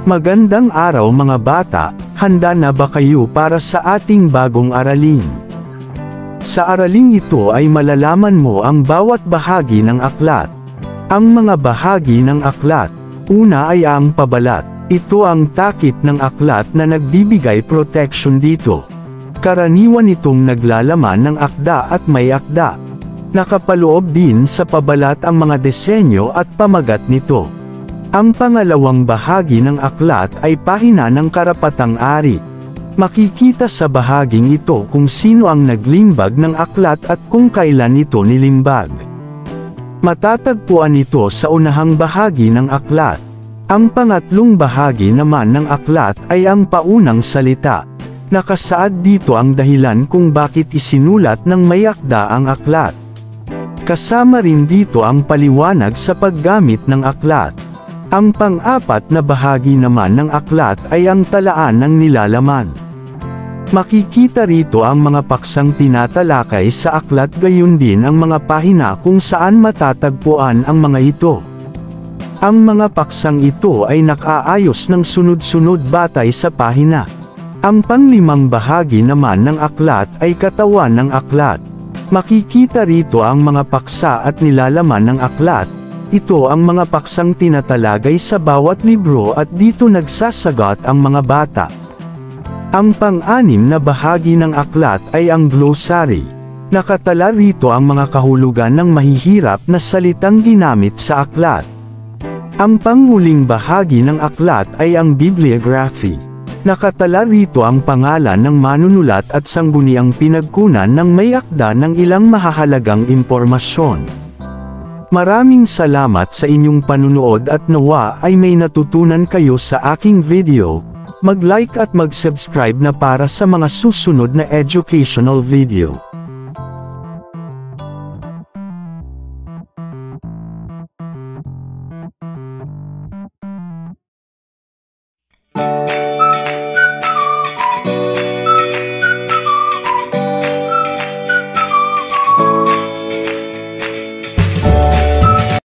Magandang araw mga bata, handa na ba kayo para sa ating bagong aralin? Sa araling ito ay malalaman mo ang bawat bahagi ng aklat. Ang mga bahagi ng aklat, una ay ang pabalat. Ito ang takip ng aklat na nagbibigay protection dito. Karaniwan itong naglalaman ng akda at may akda. Nakapaloob din sa pabalat ang mga disenyo at pamagat nito. Ang pangalawang bahagi ng aklat ay pahina ng karapatang-ari. Makikita sa bahaging ito kung sino ang naglimbag ng aklat at kung kailan ito nilimbag. Matatagpuan ito sa unahang bahagi ng aklat. Ang pangatlong bahagi naman ng aklat ay ang paunang salita. Nakasaad dito ang dahilan kung bakit isinulat ng may akda ang aklat. Kasama rin dito ang paliwanag sa paggamit ng aklat. Ang pang-apat na bahagi naman ng aklat ay ang talaan ng nilalaman. Makikita rito ang mga paksang tinatalakay sa aklat, gayon din ang mga pahina kung saan matatagpuan ang mga ito. Ang mga paksang ito ay nakaayos ng sunod-sunod batay sa pahina. Ang panglimang bahagi naman ng aklat ay katawan ng aklat. Makikita rito ang mga paksa at nilalaman ng aklat. Ito ang mga paksang tinatalagay sa bawat libro at dito nagsasagot ang mga bata. Ang pang-anim na bahagi ng aklat ay ang glossary. Nakatala rito ang mga kahulugan ng mahihirap na salitang ginamit sa aklat. Ang panghuling bahagi ng aklat ay ang bibliography. Nakatala rito ang pangalan ng manunulat at sangguniang pinagkunan ng may akda ng ilang mahahalagang impormasyon. Maraming salamat sa inyong panunood at nawa ay may natutunan kayo sa aking video. Mag-like at mag-subscribe na para sa mga susunod na educational video.